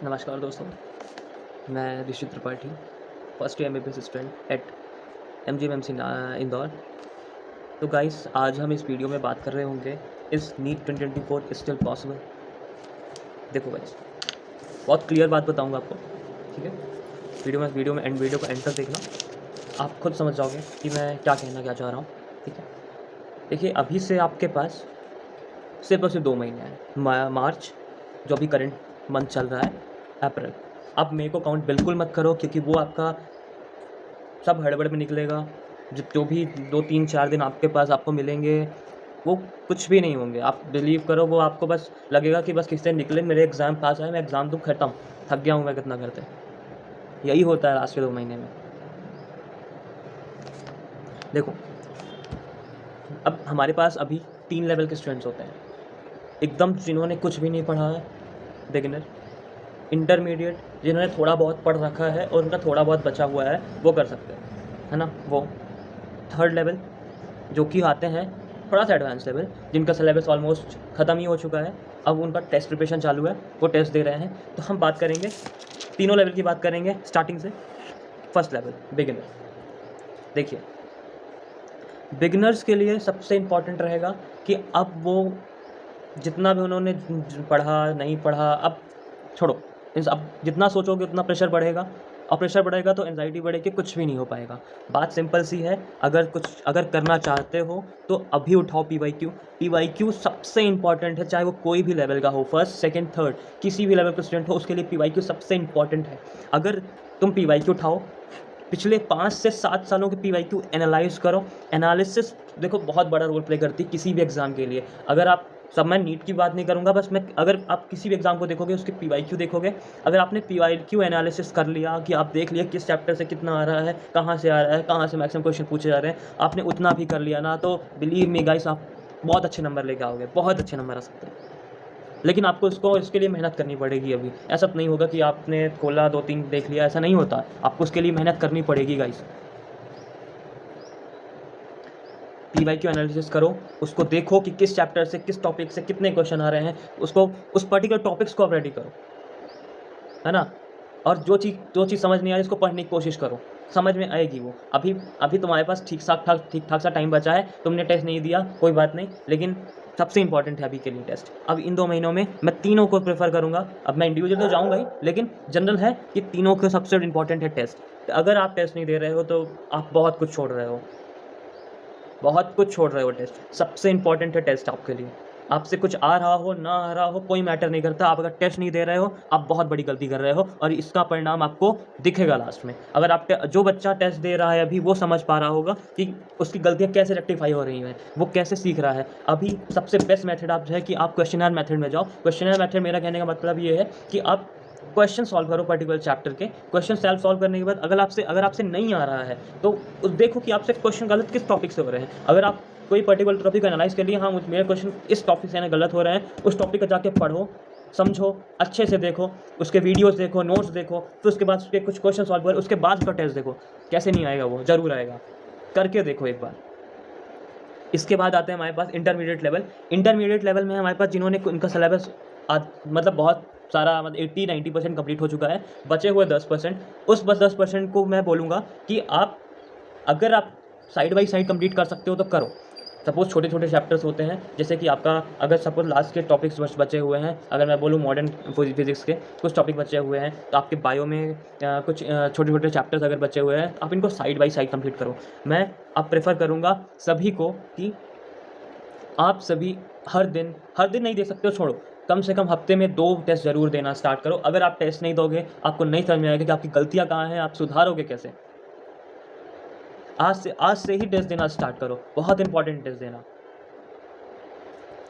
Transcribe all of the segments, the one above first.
नमस्कार दोस्तों, मैं Rishi Tripathi, first year MBBS student at MGMMC Indore. तो गाइस, आज हम इस वीडियो में बात कर रहे होंगे, इज़ नीट 2024 स्टिल पॉसिबल। देखो गाइस, बहुत क्लियर बात बताऊंगा आपको, ठीक है। वीडियो को एंड तक देखना, आप खुद समझ जाओगे कि मैं क्या चाह रहा हूँ, ठीक है। देखिए, अभी से आपके पास सिर्फ और सिर्फ 2 महीने हैं। मार्च, जो अभी करंट मंथ चल रहा है, अप्रैल। अब मई को काउंट बिल्कुल मत करो, क्योंकि वो आपका सब हड़बड़ में निकलेगा। जो भी 2-3-4 दिन आपके पास आपको मिलेंगे, वो कुछ भी नहीं होंगे। आप बिलीव करो, वो आपको बस लगेगा कि बस किसी दिन निकले, मेरे एग्ज़ाम पास आए, मैं एग्ज़ाम दूँ, खत्म, थक गया हूँ मैं कितना करते। यही होता है लास्ट के 2 महीने में। देखो, अब हमारे पास अभी 3 लेवल के स्टूडेंट्स होते हैं। एकदम जिन्होंने कुछ भी नहीं पढ़ा है, बिगिनर, इंटरमीडिएट, जिन्होंने थोड़ा बहुत पढ़ रखा है और उनका थोड़ा बहुत बचा हुआ है, वो कर सकते हैं, है ना। वो थर्ड लेवल, जो कि आते हैं थोड़ा सा एडवांस लेवल, जिनका सिलेबस ऑलमोस्ट ख़त्म ही हो चुका है, अब उनका टेस्ट प्रिपरेशन चालू है, वो टेस्ट दे रहे हैं। तो हम बात करेंगे, तीनों लेवल की बात करेंगे स्टार्टिंग से। First level, beginner. देखिए, बिगिनर्स के लिए सबसे इम्पॉर्टेंट रहेगा कि अब वो जितना भी उन्होंने पढ़ा नहीं पढ़ा, अब छोड़ो। अब जितना सोचोगे उतना प्रेशर बढ़ेगा, और प्रेशर बढ़ेगा तो एंजाइटी बढ़ेगी, कुछ भी नहीं हो पाएगा। बात सिंपल सी है, अगर करना चाहते हो तो अभी उठाओ पीवाईक्यू। पीवाईक्यू सबसे इंपॉर्टेंट है, चाहे वो कोई भी लेवल का हो, फर्स्ट सेकंड थर्ड, किसी भी लेवल का स्टूडेंट हो, उसके लिए पीवाईक्यू सबसे इंपॉर्टेंट है। अगर तुम पीवाईक्यू उठाओ, पिछले 5 से 7 सालों के पीवाईक्यू एनालाइज़ करो। एनालिसिस देखो बहुत बड़ा रोल प्ले करती है किसी भी एग्ज़ाम के लिए। अगर आप सब, मैं नीट की बात नहीं करूँगा, बस मैं, अगर आप किसी भी एग्ज़ाम को देखोगे, उसके पीवाईक्यू देखोगे, अगर आपने पीवाईक्यू एनालिसिस कर लिया कि आप देख लिया किस चैप्टर से कितना आ रहा है, कहाँ से आ रहा है, कहाँ से मैक्सिमम क्वेश्चन पूछे जा रहे हैं, आपने उतना भी कर लिया ना, तो बिलीव मी गाइस, आप बहुत अच्छे नंबर लेके आओगे, बहुत अच्छे नंबर आ सकते हैं। लेकिन आपको इसके लिए मेहनत करनी पड़ेगी अभी। ऐसा तो नहीं होगा कि आपने खोला, 2-3 देख लिया, ऐसा नहीं होता। आपको उसके लिए मेहनत करनी पड़ेगी गाइस। पीवाईक्यू एनालिसिस करो, उसको देखो कि किस चैप्टर से, किस टॉपिक से कितने क्वेश्चन आ रहे हैं, उसको, उस पर्टिकुलर टॉपिक्स को आप रेडी करो, है ना। और जो चीज़ समझ नहीं आ रही, उसको पढ़ने की कोशिश करो, समझ में आएगी वो। अभी तुम्हारे पास ठीक ठाक सा टाइम बचा है, तुमने टेस्ट नहीं दिया, कोई बात नहीं, लेकिन सबसे इंपॉर्टेंट है अभी के लिए टेस्ट। अब इन 2 महीनों में मैं तीनों को प्रेफर करूँगा। अब मैं इंडिविजुअल तो जाऊँगा ही, लेकिन जनरल है कि तीनों को सबसे इंपॉर्टेंट है टेस्ट। अगर आप टेस्ट नहीं दे रहे हो तो आप बहुत कुछ छोड़ रहे हो, बहुत कुछ छोड़ रहे हो। टेस्ट सबसे इंपॉर्टेंट है, टेस्ट आपके लिए। आपसे कुछ आ रहा हो ना आ रहा हो, कोई मैटर नहीं करता। आप अगर टेस्ट नहीं दे रहे हो, आप बहुत बड़ी गलती कर रहे हो, और इसका परिणाम आपको दिखेगा लास्ट में। अगर आप जो बच्चा टेस्ट दे रहा है अभी, वो समझ पा रहा होगा कि उसकी गलतियाँ कैसे रेक्टिफाई हो रही हैं, वो कैसे सीख रहा है। अभी सबसे बेस्ट मेथड आप है कि आप क्वेश्चनर मेथड में जाओ। क्वेश्चनर मेथड, मेरा कहने का मतलब ये है कि आप क्वेश्चन सॉल्व करो पर्टिकुलर चैप्टर के। क्वेश्चन सेल्फ सॉल्व करने के बाद अगर आपसे नहीं आ रहा है, तो देखो कि आपसे क्वेश्चन गलत किस टॉपिक से हो रहे हैं। अगर आप कोई पर्टिकुलर टॉपिक को एनालाइज कर लिया, हाँ मेरे क्वेश्चन इस टॉपिक से गलत हो रहे हैं, उस टॉपिक को जाके पढ़ो, समझो, अच्छे से देखो, उसके वीडियोस देखो, नोट्स देखो, फिर उसके बाद उसके कुछ क्वेश्चन सॉल्व करो, उसके बाद उसका टेस्ट देखो। कैसे नहीं आएगा, वो ज़रूर आएगा, करके देखो एक बार। इसके बाद आते हैं हमारे पास इंटरमीडिएट लेवल। इंटरमीडिएट लेवल में हमारे पास जिन्होंने उनका सिलेबस मतलब बहुत सारा, मतलब 80-90% कंप्लीट हो चुका है, बचे हुए 10%, उस बस 10% को मैं बोलूँगा कि आप, अगर आप साइड बाई साइड कंप्लीट कर सकते हो तो करो। सपोज़ छोटे छोटे चैप्टर्स होते हैं, जैसे कि आपका, अगर सपोज़ लास्ट के टॉपिक्स बचे हुए हैं, अगर मैं बोलूँ मॉडर्न फिजिक्स के कुछ टॉपिक बचे हुए हैं, तो आपके बायो में कुछ छोटे छोटे चैप्टर्स अगर बचे हुए हैं, आप इनको साइड बाई साइड कंप्लीट करो। मैं अब प्रेफर करूँगा सभी को कि आप सभी हर दिन नहीं दे सकते हो, छोड़ो, कम से कम हफ्ते में 2 टेस्ट ज़रूर देना स्टार्ट करो। अगर आप टेस्ट नहीं दोगे, आपको नहीं समझ में आएगा कि आपकी गलतियाँ कहाँ हैं, आप सुधारोगे कैसे। आज से ही टेस्ट देना स्टार्ट करो, बहुत इंपॉर्टेंट टेस्ट देना।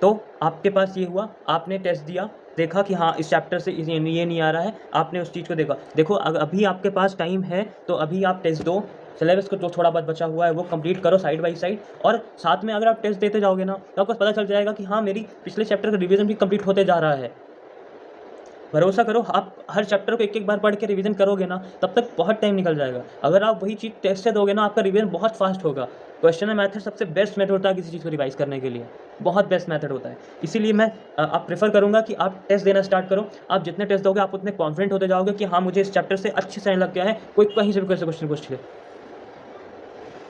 तो आपके पास ये हुआ, आपने टेस्ट दिया, देखा कि हाँ इस चैप्टर से ये नहीं आ रहा है, आपने उस चीज़ को देखा। देखो, अभी आपके पास टाइम है, तो अभी आप टेस्ट दो। सिलेबस को जो थोड़ा बहुत बचा हुआ है वो कंप्लीट करो साइड बाई साइड, और साथ में अगर आप टेस्ट देते जाओगे ना, तो आपको पता चल जाएगा कि हाँ मेरी पिछले चैप्टर का रिवीजन भी कंप्लीट होते जा रहा है। भरोसा करो, आप हर चैप्टर को एक-एक बार पढ़ के रिवीजन करोगे ना, तब तक बहुत टाइम निकल जाएगा। अगर आप वही चीज़ टेस्ट से दोगे ना, आपका रिवीजन बहुत फास्ट होगा। क्वेश्चन एंड मेथड सबसे बेस्ट मेथड होता है किसी चीज़ को रिवाइज़ करने के लिए, बहुत बेस्ट मेथड होता है। इसीलिए मैं आप प्रेफ़र करूँगा कि आप टेस्ट देना स्टार्ट करो। आप जितने टेस्ट दोगे, आप उतने कॉन्फिडेंट होते जाओगे कि हाँ, मुझे इस चैप्टर से अच्छे से लग गया है, कोई कहीं से भी कोई से क्वेश्चन पूछ ले।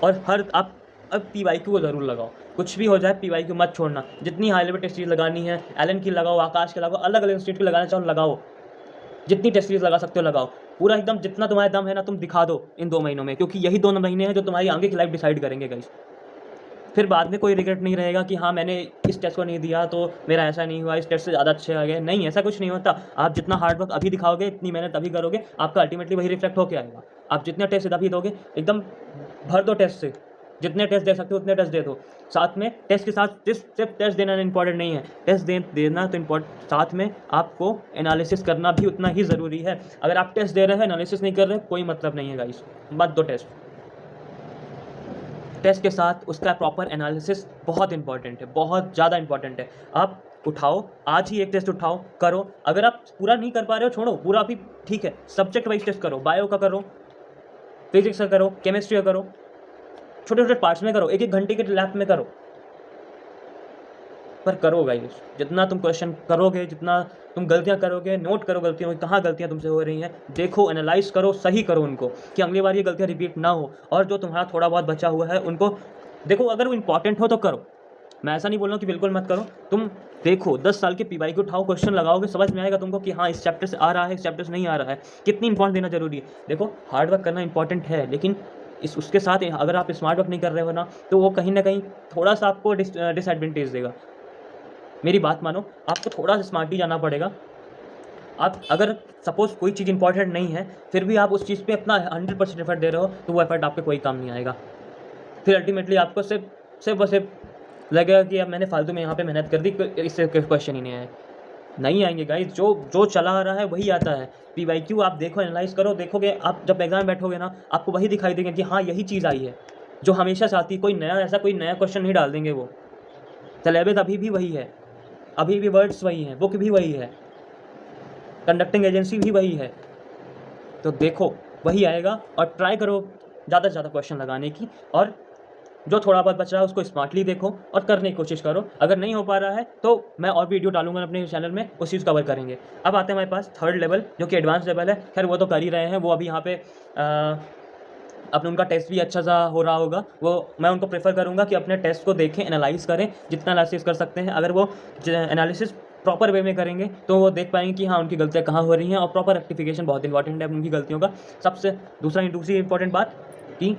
और हर आप अब पीवाईक्यू को ज़रूर लगाओ, कुछ भी हो जाए पीवाईक्यू मत छोड़ना। जितनी हाई लेवल टेस्ट सीरीज़ लगानी है, एलन की लगाओ, आकाश की लगाओ, अलग-अलग इंस्टीट्यूट की लगाना चाहो लगाओ। जितनी टेस्ट सीरीज़ लगा सकते हो लगाओ। पूरा एकदम जितना तुम्हारे दम है ना, तुम दिखा दो इन 2 महीनों में, क्योंकि यही 2 महीने हैं जो तुम्हारी आगे की लाइफ़ डिसाइड करेंगे गाइस। फिर बाद में कोई रिग्रेट नहीं रहेगा कि हाँ, मैंने इस टेस्ट को नहीं दिया तो मेरा ऐसा नहीं हुआ, इस टेस्ट से ज़्यादा अच्छे आ गए। नहीं, ऐसा कुछ नहीं होता। आप जितना हार्ड वर्क अभी दिखाओगे, इतनी मेहनत अभी करोगे, आपका अल्टीमेटली वही रिफ्लेक्ट होके आएगा। आप जितने टेस्ट अभी दोगे, एकदम भर दो टेस्ट से। जितने टेस्ट दे सकते हो उतने टेस्ट दे दो। साथ में टेस्ट के साथ सिर्फ टेस्ट देना इम्पॉर्टेंट नहीं है, टेस्ट देना तो साथ में आपको एनालिसिस करना भी उतना ही ज़रूरी है। अगर आप टेस्ट दे रहे हैं, एनालिसिस नहीं कर रहे, कोई मतलब नहीं है गाइस, मत दो टेस्ट। टेस्ट के साथ उसका प्रॉपर एनालिसिस बहुत इंपॉर्टेंट है, बहुत ज़्यादा इंपॉर्टेंट है। आप उठाओ, आज ही एक टेस्ट उठाओ, करो। अगर आप पूरा नहीं कर पा रहे हो, छोड़ो, पूरा भी ठीक है, सब्जेक्ट वाइज टेस्ट करो, बायो का करो, फिजिक्स का करो, केमिस्ट्री का करो, छोटे-छोटे पार्ट्स में करो, 1-1 घंटे के लैब में करो। पर करो गाइस, जितना तुम क्वेश्चन करोगे, जितना तुम गलतियाँ करोगे, नोट करो गलतियों में, कहाँ गलतियाँ तुमसे हो रही हैं, देखो, एनालाइज़ करो, सही करो उनको, कि अगली बार ये गलतियाँ रिपीट ना हो। और जो तुम्हारा थोड़ा बहुत बचा हुआ है, उनको देखो, अगर वो इम्पॉर्टेंट हो तो करो। मैं ऐसा नहीं बोल रहा हूँ कि बिल्कुल मत करो। तुम देखो, 10 साल के पीवाईक्यू उठाओ, क्वेश्चन लगाओगे, समझ में आएगा तुमको कि हाँ, इस चैप्टर से आ रहा है, इस चैप्टर से नहीं आ रहा है। कितनी इम्पोर्टेंस देना ज़रूरी है। देखो, हार्ड वर्क करना इम्पॉर्टेंट है, लेकिन उसके साथ अगर आप स्मार्ट वर्क नहीं कर रहे हो ना, तो वो कहीं न कहीं थोड़ा-सा आपको डिसएडवांटेज देगा। मेरी बात मानो, आपको थोड़ा-सा स्मार्टली जाना पड़ेगा। आप अगर सपोज़ कोई चीज़ इम्पोर्टेंट नहीं है, फिर भी आप उस चीज़ पे अपना 100% एफर्ट दे रहे हो, तो वो एफर्ट आपके कोई काम नहीं आएगा। फिर अल्टीमेटली आपको सिर्फ़ और सिर्फ़ लगेगा कि अब मैंने फालतू में यहाँ पे मेहनत कर दी, इससे क्वेश्चन ही नहीं आए। नहीं आएँगे गाइस, जो चला आ रहा है वही आता है। पीवाईक्यू आप देखो, एनालाइज़ करो, देखोगे, आप जब एग्ज़ाम में बैठोगे ना, आपको वही दिखाई देगा कि हाँ, यही चीज़ आई है, जो हमेशा से आती है। कोई नया क्वेश्चन नहीं डाल देंगे वो। सिलेबस अभी भी वही है, अभी भी वर्ड्स वही हैं, बुक भी वही है, कंडक्टिंग एजेंसी भी वही है। तो देखो, वही आएगा, और ट्राई करो ज़्यादा से ज़्यादा क्वेश्चन लगाने की, और जो थोड़ा बहुत बच रहा है उसको स्मार्टली देखो और करने की कोशिश करो। अगर नहीं हो पा रहा है तो मैं और वीडियो डालूँगा अपने चैनल में, उस चीज़ कवर करेंगे। अब आते हैं हमारे पास थर्ड लेवल, जो कि एडवांस लेवल है। खैर वो तो कर ही रहे हैं, वो अभी यहाँ पे अपने उनका टेस्ट भी अच्छा सा हो रहा होगा। वो मैं उनको प्रेफ़र करूँगा कि अपने टेस्ट को देखें, एनालाइज़ करें, जितना एनालिसिस कर सकते हैं। अगर वो एनालिसिस प्रॉपर वे में करेंगे, तो वो देख पाएँगे कि हाँ, उनकी गलतियाँ कहाँ हो रही हैं, और प्रॉपर रेक्टिफिकेशन बहुत इंपॉर्टेंट है उनकी गलतियों का। दूसरी इंपॉर्टेंट बात कि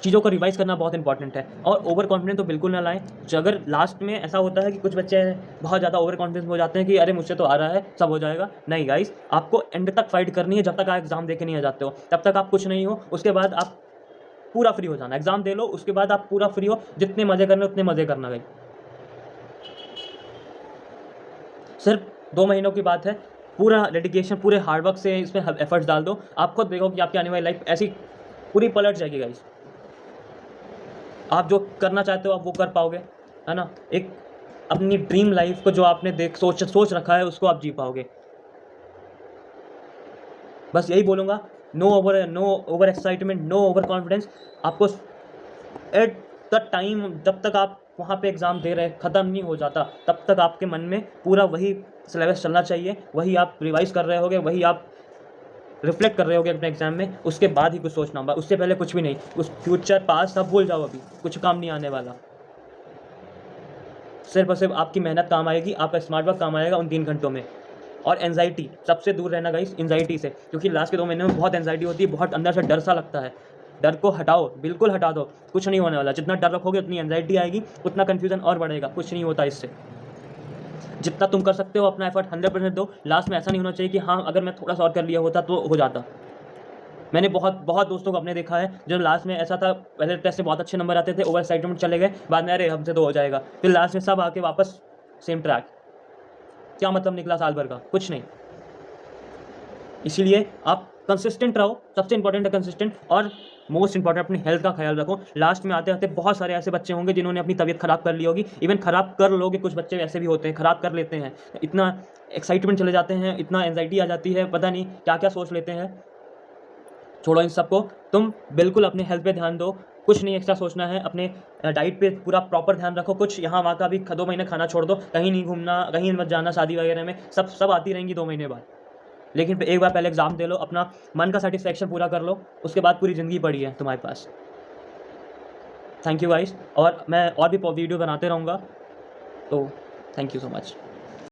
चीज़ों को रिवाइज़ करना बहुत इंपॉर्टेंट है, और ओवर कॉन्फिडेंस तो बिल्कुल ना लाएँ। अगर लास्ट में ऐसा होता है कि कुछ बच्चे बहुत ज़्यादा ओवर कॉन्फिडेंस हो जाते हैं कि अरे मुझसे तो आ रहा है, सब हो जाएगा। नहीं गाइस, आपको एंड तक फाइट करनी है, जब तक आप एग्ज़ाम दे के नहीं आ जाते हो, तब तक आप कुछ नहीं हो। उसके बाद आप पूरा फ्री हो जाना, एग्ज़ाम दे लो, उसके बाद आप पूरा फ्री हो, जितने मज़े करने उतने मज़े करना भाई। सिर्फ 2 महीनों की बात है, पूरा डेडिकेशन, पूरे हार्ड वर्क से इसमें एफर्ट्स डाल दो। आप खुद देखो कि आपकी आने वाली लाइफ ऐसी पूरी पलट जाएगी गाइस। आप जो करना चाहते हो आप वो कर पाओगे, है ना? एक अपनी ड्रीम लाइफ़ को जो आपने सोच रखा है, उसको आप जी पाओगे। बस यही बोलूँगा, no over excitement, no over confidence. आपको एट द टाइम, जब तक आप वहाँ पे एग्ज़ाम दे रहे, ख़त्म नहीं हो जाता, तब तक आपके मन में पूरा वही सिलेबस चलना चाहिए, वही आप रिवाइज़ कर रहे होगे, वही आप रिफ्लेक्ट कर रहे होगे अपने एग्ज़ाम में। उसके बाद ही कुछ सोचना होगा, उससे पहले कुछ भी नहीं। उस फ्यूचर, पास्ट सब भूल जाओ, अभी कुछ काम नहीं आने वाला। सिर्फ़ और सिर्फ़ आपकी मेहनत काम आएगी, आपका स्मार्ट वर्क काम आएगा उन 3 घंटों में। और एंग्ज़ायटी सबसे दूर रहना गाइस, एंग्ज़ायटी से, क्योंकि लास्ट के 2 महीने में बहुत एंग्ज़ायटी होती है, बहुत अंदर से डर सा लगता है। डर को हटाओ, बिल्कुल हटा दो, कुछ नहीं होने वाला। जितना डर रखोगे उतनी एंग्ज़ायटी आएगी, उतना कन्फ्यूज़न और बढ़ेगा, कुछ नहीं होता इससे। जितना तुम कर सकते हो अपना एफर्ट 100% दो। लास्ट में ऐसा नहीं होना चाहिए कि हाँ, अगर मैं थोड़ा-सा और कर लिया होता तो हो जाता। मैंने बहुत दोस्तों को अपने देखा है, जब लास्ट में ऐसा था, पहले टेस्ट में बहुत अच्छे नंबर आते थे, ओवर एक्साइटमेंट चले गए, बाद में अरे हमसे तो हो जाएगा, फिर लास्ट में सब आके वापस सेम ट्रैक। क्या मतलब निकला साल भर का? कुछ नहीं। इसीलिए आप कंसिस्टेंट रहो, सबसे इंपॉर्टेंट है कंसिस्टेंट, और मोस्ट इंपॉर्टेंट अपनी हेल्थ का ख्याल रखो। लास्ट में आते आते बहुत सारे ऐसे बच्चे होंगे जिन्होंने अपनी तबीयत ख़राब कर ली होगी, इवन ख़राब कर लोगे, कुछ बच्चे ऐसे भी होते हैं ख़राब कर लेते हैं, इतना एक्साइटमेंट चले जाते हैं, इतना एंजाइटी आ जाती है, पता नहीं क्या क्या सोच लेते हैं। छोड़ो इन सबको, तुम बिल्कुल अपने हेल्थ पे ध्यान दो, कुछ नहीं एक्स्ट्रा सोचना है, अपने डाइट पे पूरा प्रॉपर ध्यान रखो, कुछ यहाँ वहाँ का भी 2 महीने खाना छोड़ दो, कहीं नहीं घूमना, कहीं मत जाना शादी वगैरह में, सब आती रहेंगी 2 महीने बाद। लेकिन एक बार पहले एग्ज़ाम दे लो, अपना मन का सेटिस्फैक्शन पूरा कर लो, उसके बाद पूरी ज़िंदगी पड़ी है तुम्हारे पास। थैंक यू गाइस, और मैं और भी वीडियो बनाते रहूँगा, तो थैंक यू सो मच।